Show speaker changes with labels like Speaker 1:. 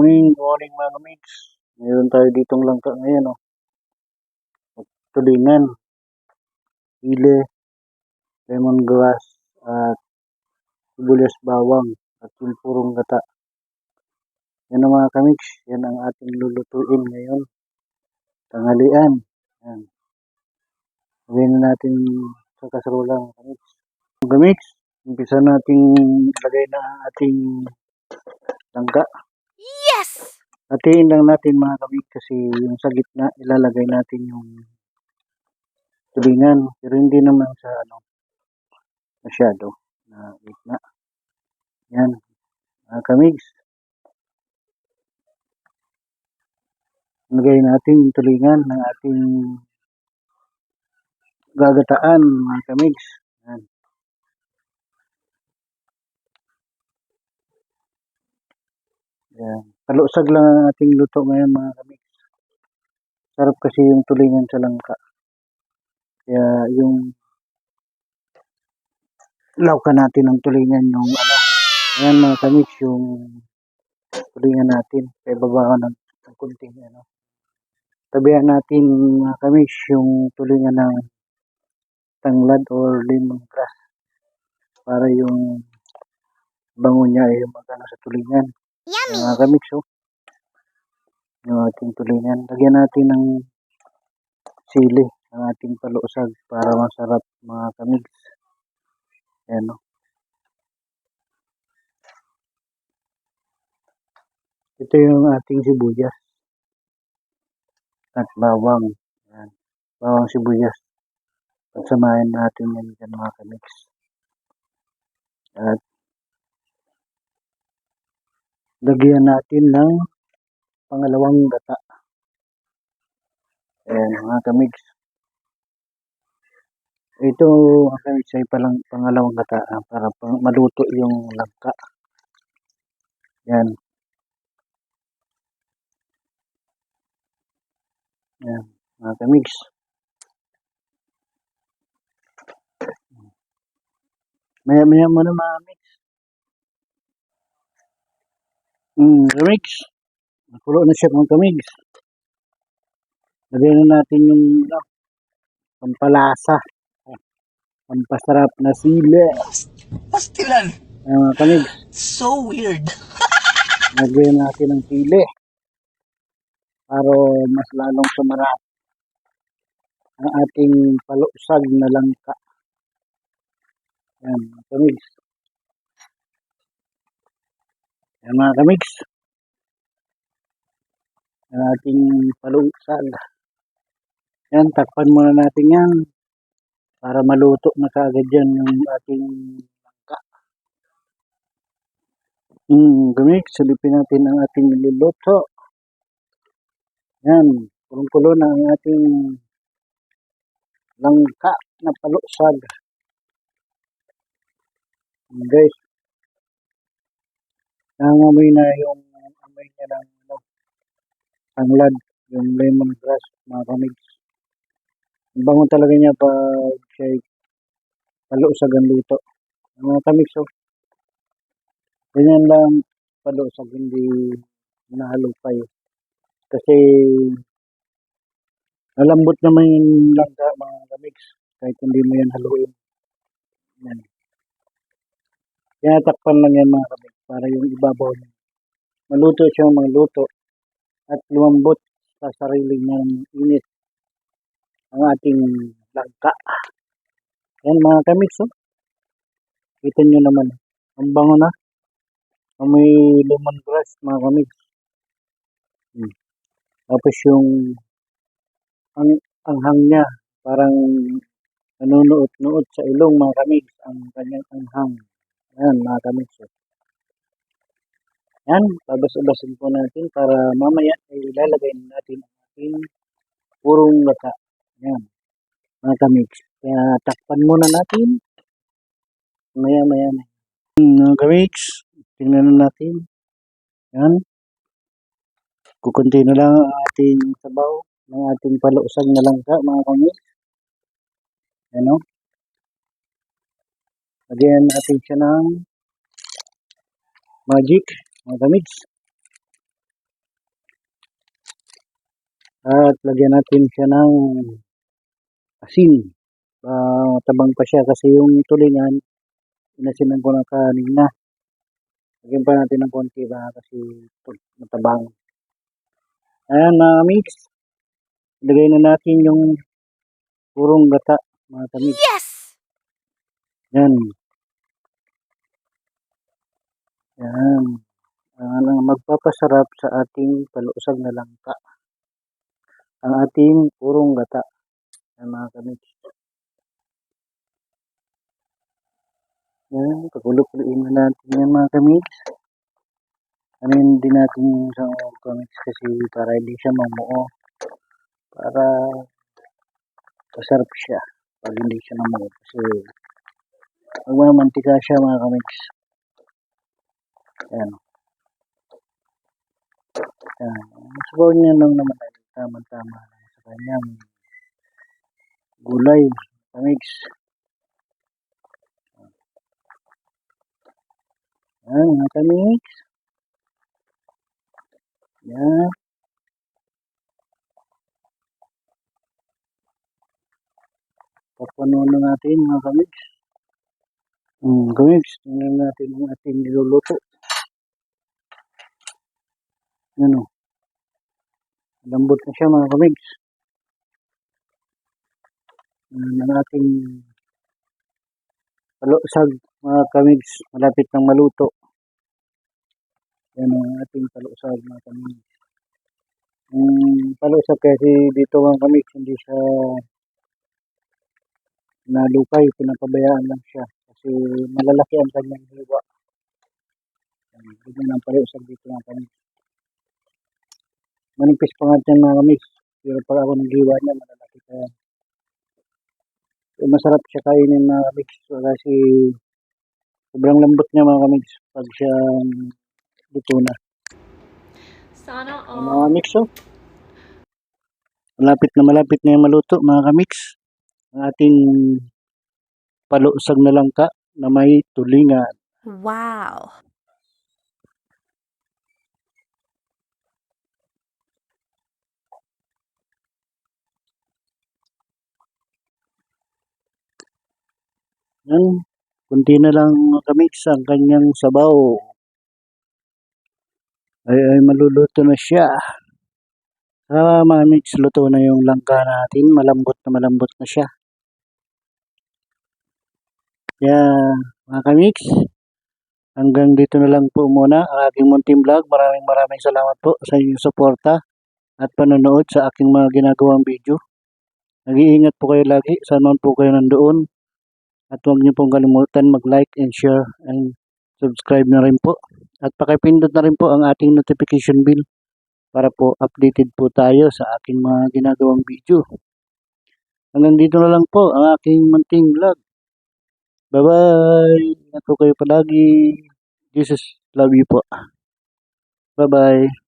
Speaker 1: morning mga kamigs. Mayroon tayo ditong langka ngayon, oh. Tulingan, ile, lemongrass, at sibuyas bawang, at purong gata. Yan ang mga kamigs. Yan ang ating lulutuin ngayon. Tanghalian. Yan. Lagyan na natin sa kasarola mga kamigs. Mga kamigs, umpisa nating lagay na ating langka.
Speaker 2: Yes!
Speaker 1: Hatiin lang natin mga kamigs kasi yung sa gitna ilalagay natin yung tulingan. Pero hindi naman sa masyado na gitna. Yan mga kamigs. Lagay natin yung tulingan ng ating gagataan mga kamigs. Yan. Yan. Palusag lang ang ating luto ngayon mga kamigs. Sarap kasi yung tulingan sa langka. Kaya yung laukan natin ng tulingan yung ayan mga kamigs, yung tulingan natin. Kaya baba ng kunting tabihan natin mga kamigs yung tulingan ng tanglad or lemongrass para yung bango niya ay magana sa tulingan.
Speaker 2: Yummy!
Speaker 1: Mga kamigs, yung ating tulingan. Lagyan natin ng sili ang ating palusag para masarap mga kamigs. Ayan, ito yung ating sibuyas at bawang. Ayan. Bawang sibuyas. Pagsamahin natin yan dyan mga kamigs. At lagyan natin ng pangalawang gata. Ayan mga kamigs. Ito mga kamigs ay pangalawang gata para maluto yung langka. Yan. Yan mga kamigs. Maya mo na mga kamigs. Kamigs. Nakulo na siya mga kamigs. Lagyan na natin yung pampalasa. Pampasarap na sili.
Speaker 3: Pastilan.
Speaker 1: Mga kamigs.
Speaker 3: So weird.
Speaker 1: Lagyan natin ng sili. Para mas lalong sumarap ang ating palusag na langka. Yan mga kamigs. Yan mga kamigs. Ang ating palusag. Yan, takpan muna natin yan para maluto na kaagad yan yung ating langka. Kamigs, silipin natin ang ating niluluto. Yan, kulong-kulo na ang ating langka na palusag. Guys, nangamoy na yung amoy niya ng tanglad, yung lemongrass mga kamigs. Ang bango talaga niya pag siya palusag ang luto. Mga kamigs, ganyan lang palusag, hindi nahalupay. Kasi malambot naman yung langka mga kamigs kahit hindi mo yan haluin. Yan. Tinatakpan lang yan mga kamigs para yung ibabaw niya maluto siyang maluto at lumambot sa sarili niyang init ang ating langka. Yan mga kamigs, kita nyo naman ang bango na, may lemongrass mga kamigs. Tapos yung anghang niya parang nanunuot-nuot sa ilong mga kamigs ang kanyang anghang. Yan mga kamigs. Yan, babas-basin po natin para mamaya ay ilalagay natin ang ating purong gata. Yan mga kamigs. Kaya takpan muna natin. Maya-maya na. Mga kamigs, tingnan na natin. Yan. Kukunti na lang ang ating sabaw ng ating palusag na langka mga kamigs. Ano? Lagyan natin siya ng magic mga kamigs. At lagyan natin siya ng asin. Tabang pa siya kasi yung tulingan, inasinan ko na kanina. Lagyan pa natin ng konti ba kasi matabang. Ayan mga mix. Ilagay na natin yung purong gata mga kamix.
Speaker 2: Yes!
Speaker 1: Yan. Yan. Ang magpapasarap sa ating palusag na langka. Ang ating purong gata. Yan mga kamix. Yan. Pakulo-kuloyin na natin yan mga kamix. Anin din natin sa kamix kasi para hindi siya mamuo. Para masarap siya. Pag hindi siya namuo. Kasi magmamantika siya mga kamix. Yan. Yan. Sabaw niya lang naman ay tama-tama sa kanyang gulay. Kamix. Yan mga kamix. Yan. Papunuan na natin mga kamix. Kamix, tingnan natin ang ating niluluto. Yan o. Lambot na siya mga kamix. Yan ang ating palusag mga kamix. Malapit ng maluto. Yan ang ating palusag mga kamix. Palusag kasi dito mga kamix, hindi siya nalukay, pinapabayaan lang siya kasi malalaki ang kanyang hiwa. Ganyan ang palusag dito mga kamix. Manipis pa nga dyan mga kamix, pero pag ako naghiwa niya malalaki pa yan. So, masarap siya kainin mga kamix kasi sobrang lambot niya mga kamix pag siya luto na.
Speaker 2: Sana
Speaker 1: Mga kamix oh. Malapit na yung maluto mga kamix. Ang ating palusag na langka na may tulingan.
Speaker 2: Wow!
Speaker 1: Yan. Kunti na lang mga kamix ang kanyang sabaw. Ay maluluto na siya. Mga mix, luto na yung langka natin. Malambot na siya. Kaya mga kamix, hanggang dito na lang po muna ang aking munting vlog. Maraming salamat po sa inyong suporta at panonood sa aking mga ginagawang video. Nag-iingat po kayo lagi. Saan man po kayo nandoon. At huwag niyo pong kalimutan mag-like and share and subscribe na rin po. At pakipindot na rin po ang ating notification bell para po updated po tayo sa aking mga ginagawang video. Hanggang dito na lang po ang aking munting vlog. Bye-bye! Ingat po kayo palagi. Jesus love you po. Bye-bye!